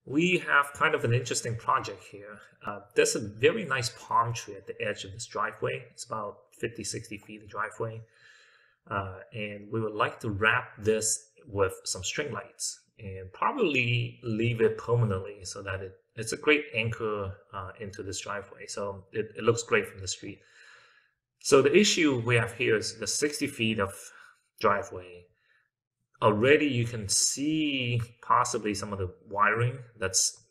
We have kind of an interesting project here. There's a very nice palm tree at the edge of this driveway. It's about 50, 60 feet of driveway. And we would like to wrap this with some string lights and probably leave it permanently so that it's a great anchor into this driveway. So it looks great from the street. So the issue we have here is the 60 feet of driveway. Already you can see possibly some of the wiring that's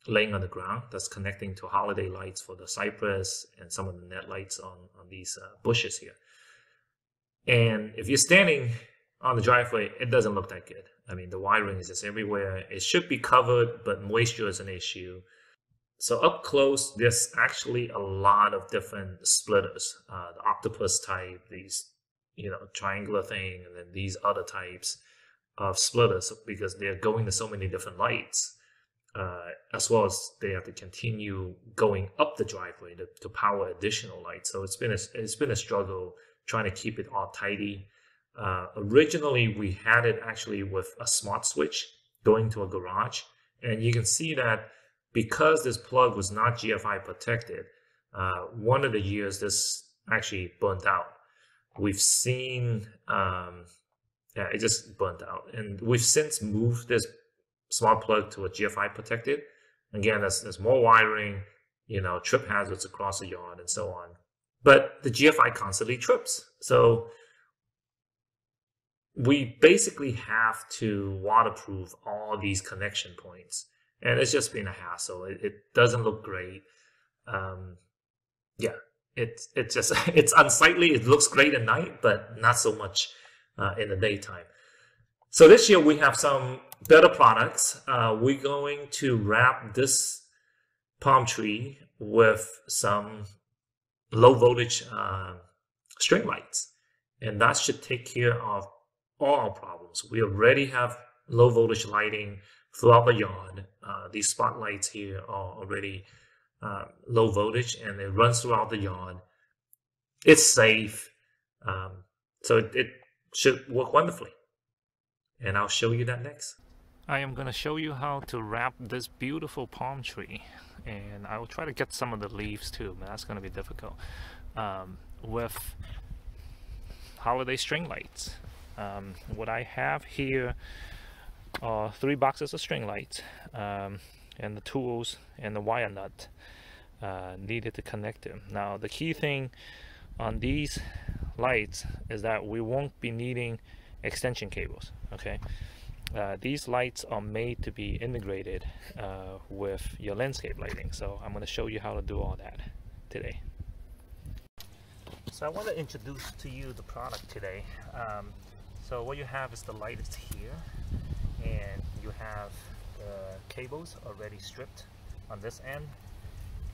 laying on the ground that's connecting to holiday lights for the cypress and some of the net lights on these bushes here. And if you're standing on the driveway, it doesn't look that good. I mean, the wiring is just everywhere. It should be covered, but moisture is an issue. So up close, there's actually a lot of different splitters, the octopus type, these triangular thing, and then these other types of splitters because they're going to so many different lights, as well as they have to continue going up the driveway to power additional lights. So it's been a struggle trying to keep it all tidy. Originally, we had it actually with a smart switch going to a garage, and you can see that because this plug was not GFI protected, one of the years this actually burnt out. We've seen, it just burnt out. And we've since moved this smart plug to a GFI protected. Again, there's more wiring, trip hazards across the yard and so on. But the GFI constantly trips. So we basically have to waterproof all these connection points. And it's just been a hassle. It doesn't look great. It's unsightly. It looks great at night, but not so much in the daytime. So this year we have some better products. We're going to wrap this palm tree with some low voltage string lights, and that should take care of all our problems. We already have low voltage lighting throughout the yard. These spotlights here are already low voltage, and it runs throughout the yard. It's safe, so it should work wonderfully, and I'll show you that next. I am going to show you how to wrap this beautiful palm tree, and I will try to get some of the leaves too, but that's going to be difficult, with holiday string lights. What I have here are 3 boxes of string lights, and the tools and the wire nut needed to connect them. Now the key thing on these lights is that we won't be needing extension cables. Okay, these lights are made to be integrated with your landscape lighting, so I'm going to show you how to do all that today. So I want to introduce to you the product today. So what you have is the light is here, and you have the cables already stripped on this end.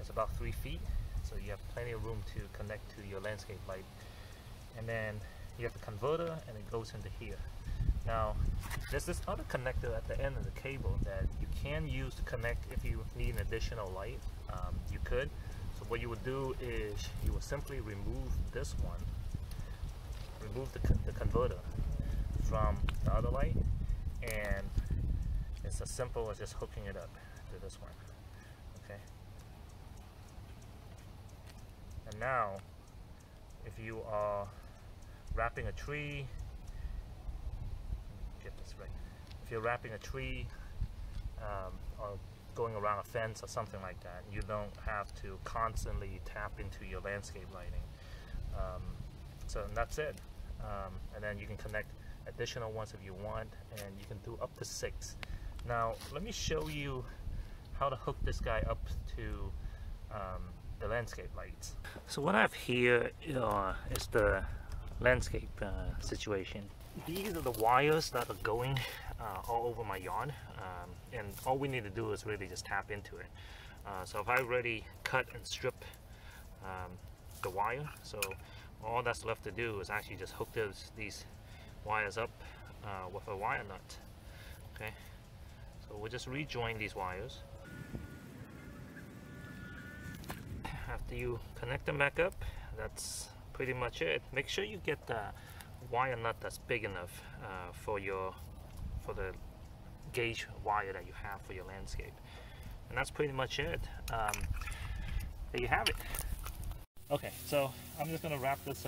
It's about 3 feet, so you have plenty of room to connect to your landscape light. And then you have the converter, and it goes into here. Now there's this other connector at the end of the cable that you can use to connect if you need an additional light. You could. So what you would do is you would simply remove this one, remove the converter from the other light, and it's as simple as just hooking it up to this one. Okay. And now, if you are wrapping a tree, get this right. If you're wrapping a tree or going around a fence or something like that, you don't have to constantly tap into your landscape lighting. So that's it. And then you can connect additional ones if you want, and you can do up to 6. Now let me show you how to hook this guy up to the landscape lights. So what I have here is the landscape situation. These are the wires that are going all over my yard, and all we need to do is really just tap into it. So if I already cut and strip the wire, so all that's left to do is actually just hook these wires up with a wire nut. Okay, so we'll just rejoin these wires. After you connect them back up, that's pretty much it. Make sure you get the wire nut that's big enough for the gauge wire that you have for your landscape. And that's pretty much it. There you have it. Okay, so I'm just gonna wrap this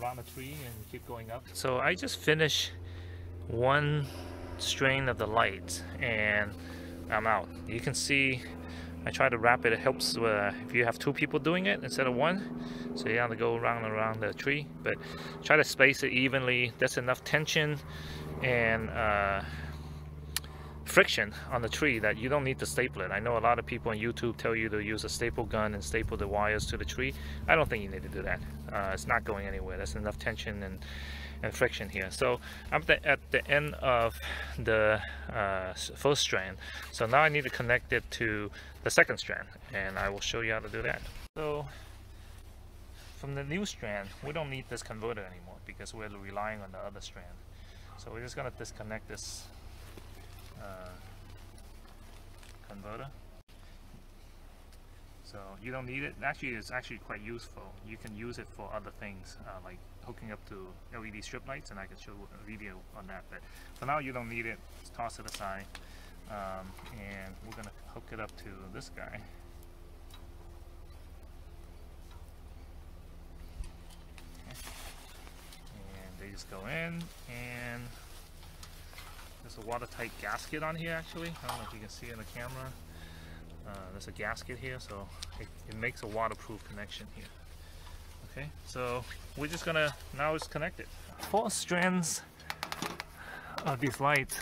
around the tree and keep going up. So I just finished one strain of the lights and I'm out. You can see I try to wrap it. It helps if you have two people doing it instead of one. So you have to go around and around the tree, but try to space it evenly. That's enough tension and friction on the tree that you don't need to staple it. I know a lot of people on YouTube tell you to use a staple gun and staple the wires to the tree. I don't think you need to do that. It's not going anywhere. There's enough tension and friction here. So I'm at the end of the first strand. So now I need to connect it to the second strand, and I will show you how to do that. So from the new strand, we don't need this converter anymore because we're relying on the other strand. So we're just going to disconnect this converter. So you don't need it. Actually, it's actually quite useful. You can use it for other things, like hooking up to LED strip lights, and I can show a video on that. But for now, you don't need it. Just toss it aside, and we're gonna hook it up to this guy. And they just go in, and there's a watertight gasket on here. Actually, I don't know if you can see it in the camera. There's a gasket here, so it makes a waterproof connection here. Okay, so we're just gonna now it's connected. 4 strands of these lights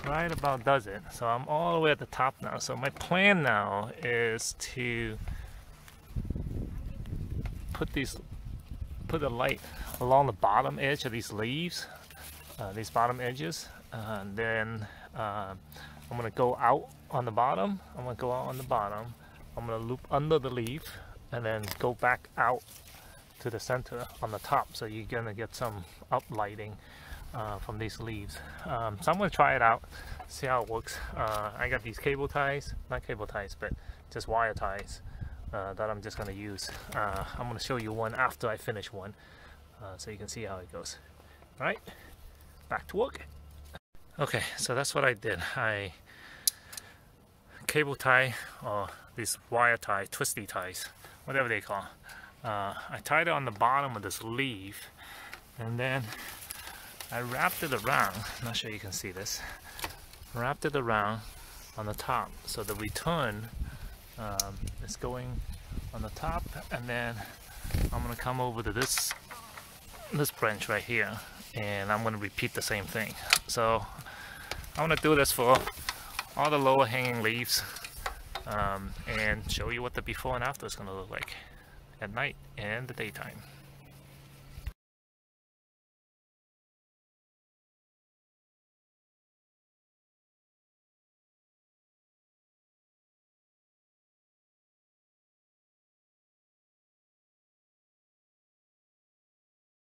right about does it. So I'm all the way at the top now. So my plan now is to put the light along the bottom edge of these leaves, these bottom edges, and then I'm gonna go out on the bottom. I'm gonna loop under the leaf and then go back out to the center on the top, so you're gonna get some uplighting from these leaves. So I'm gonna try it out, see how it works. I got these cable ties, not cable ties, but just wire ties that I'm just gonna use. I'm gonna show you one after I finish one, so you can see how it goes. All right, back to work. Okay, so that's what I did. I cable tie, or these wire tie, twisty ties, whatever they call. I tied it on the bottom of this leaf, and then I wrapped it around. I'm not sure you can see this. Wrapped it around on the top, so the return is going on the top, and then I'm gonna come over to this branch right here, and I'm gonna repeat the same thing. So I'm gonna do this for all the lower hanging leaves, and show you what the before and after is gonna look like at night and the daytime.